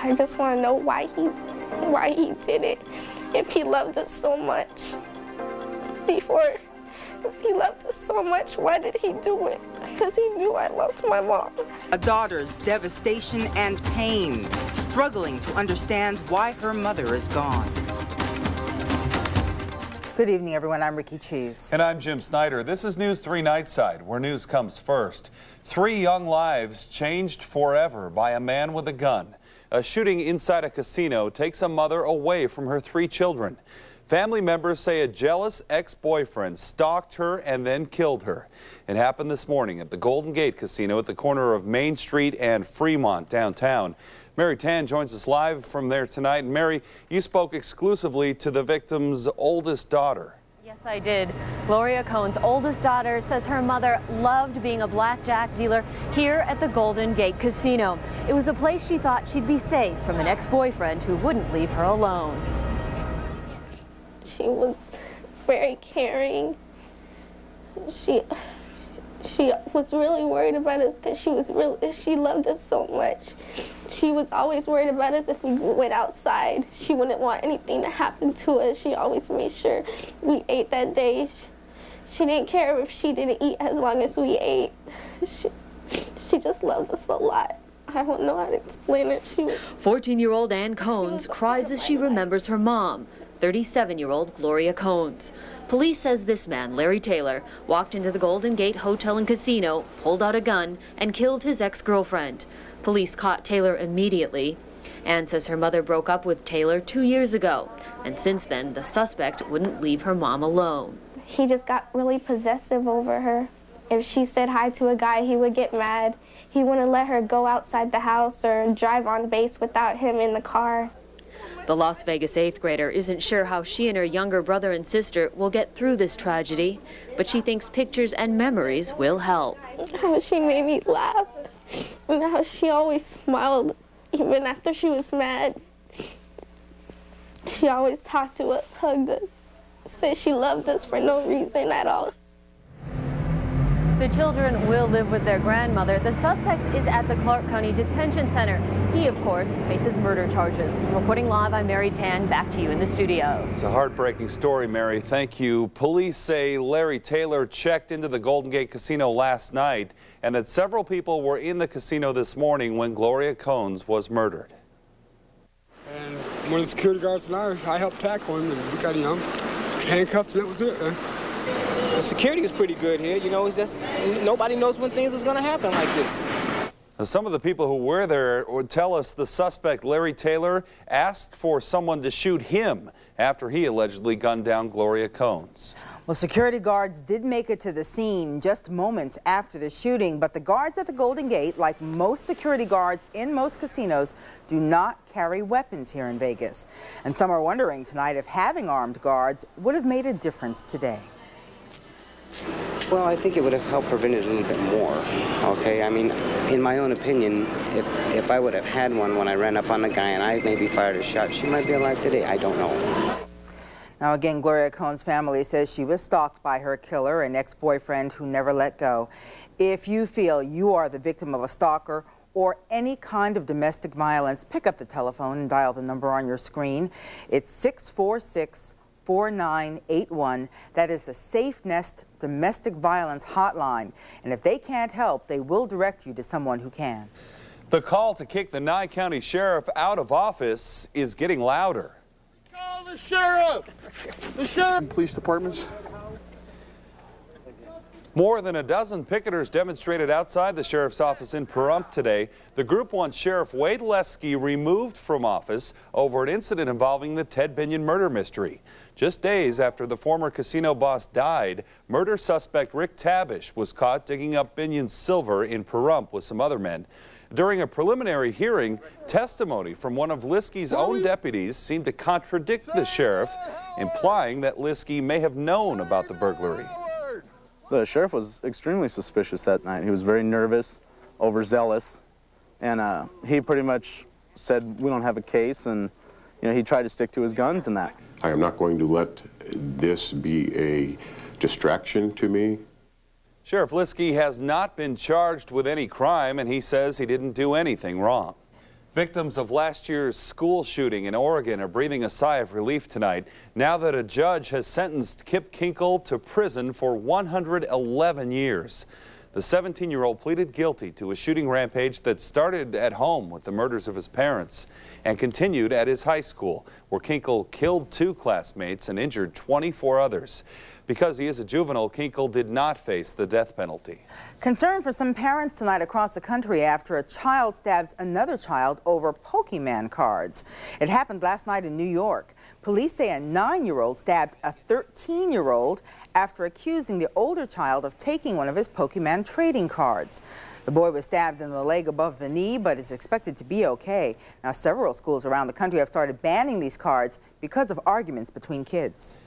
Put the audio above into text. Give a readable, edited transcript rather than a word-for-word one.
I just want to know why he did it. If he loved us so much before, if he loved us so much, why did he do it? Because he knew I loved my mom. A daughter's devastation and pain, struggling to understand why her mother is gone. Good evening, everyone. I'm Rikki. And I'm Jim Snyder. This is News 3 Nightside, where news comes first. 3 young lives changed forever by a man with a gun. A shooting inside a casino takes a mother away from her 3 children. Family members say a jealous ex-boyfriend stalked her and then killed her. It happened this morning at the Golden Gate Casino at the corner of Main Street and Fremont downtown. Mary Tan joins us live from there tonight. And Mary, you spoke exclusively to the victim's oldest daughter. Yes, I did. Gloria Cohns' oldest daughter says her mother loved being a blackjack dealer here at the Golden Gate Casino. It was a place she thought she'd be safe from an ex-boyfriend who wouldn't leave her alone. She was very caring. She was really worried about us because she loved us so much. She was always worried about us if we went outside. She wouldn't want anything to happen to us. She always made sure we ate that day. She didn't care if she didn't eat as long as we ate. She just loved us a lot. I don't know how to explain it. 14-year-old Ann Cohns cries as she remembers her mom, 37-year-old Gloria Cohns. Police says this man, Larry Taylor, walked into the Golden Gate Hotel and Casino, pulled out a gun, and killed his ex-girlfriend. Police caught Taylor immediately. Ann says her mother broke up with Taylor 2 years ago, and since then, the suspect wouldn't leave her mom alone. He just got really possessive over her. If she said hi to a guy, he would get mad. He wouldn't let her go outside the house or drive on base without him in the car. The Las Vegas 8th grader isn't sure how she and her younger brother and sister will get through this tragedy, but she thinks pictures and memories will help. How she made me laugh, and how she always smiled, even after she was mad. She always talked to us, hugged us, said she loved us for no reason at all. The children will live with their grandmother. The suspect is at the Clark County Detention Center. He, of course, faces murder charges. Reporting live, I'm Mary Tan. Back to you in the studio. It's a heartbreaking story, Mary. Thank you. Police say Larry Taylor checked into the Golden Gate Casino last night and that several people were in the casino this morning when Gloria Cohns was murdered. And one of the security guards and I helped tackle him, and we got him handcuffed, and that was it. The security is pretty good here. You know, it's just nobody knows when things is going to happen like this. Now, some of the people who were there would tell us the suspect, Larry Taylor, asked for someone to shoot him after he allegedly gunned down Gloria Cohns. Well, security guards did make it to the scene just moments after the shooting, but the guards at the Golden Gate, like most security guards in most casinos, do not carry weapons here in Vegas. And some are wondering tonight if having armed guards would have made a difference today. Well, I think it would have helped prevent it a little bit more, okay? I mean, in my own opinion, if I would have had one when I ran up on the guy and I maybe fired a shot, she might be alive today. I don't know. Now again, Gloria Cohns' family says she was stalked by her killer, an ex-boyfriend who never let go. If you feel you are the victim of a stalker or any kind of domestic violence, pick up the telephone and dial the number on your screen. It's 646-4981. That is the Safe Nest Domestic Violence Hotline. And if they can't help, they will direct you to someone who can. The call to kick the Nye County Sheriff out of office is getting louder. Call the sheriff! The sheriff! Police departments. More than a dozen picketers demonstrated outside the sheriff's office in Pahrump today. The group wants Sheriff Wade Lieske removed from office over an incident involving the Ted Binion murder mystery. Just days after the former casino boss died, murder suspect Rick Tabish was caught digging up Binion's silver in Pahrump with some other men. During a preliminary hearing, testimony from one of Lieske's own deputies seemed to contradict the sheriff, implying that Lieske may have known about the burglary. The sheriff was extremely suspicious that night. He was very nervous, overzealous, and he pretty much said, we don't have a case, and he tried to stick to his guns and that. I am not going to let this be a distraction to me. Sheriff Lieske has not been charged with any crime, and he says he didn't do anything wrong. Victims of last year's school shooting in Oregon are breathing a sigh of relief tonight now that a judge has sentenced Kip Kinkel to prison for 111 years. The 17-year-old pleaded guilty to a shooting rampage that started at home with the murders of his parents and continued at his high school, where Kinkel killed 2 classmates and injured 24 others. Because he is a juvenile, Kinkel did not face the death penalty. Concern for some parents tonight across the country after a child stabs another child over Pokemon cards. It happened last night in New York. Police say a 9-year-old stabbed a 13-year-old after accusing the older child of taking one of his Pokemon trading cards. The boy was stabbed in the leg above the knee, but is expected to be okay. Now, several schools around the country have started banning these cards because of arguments between kids.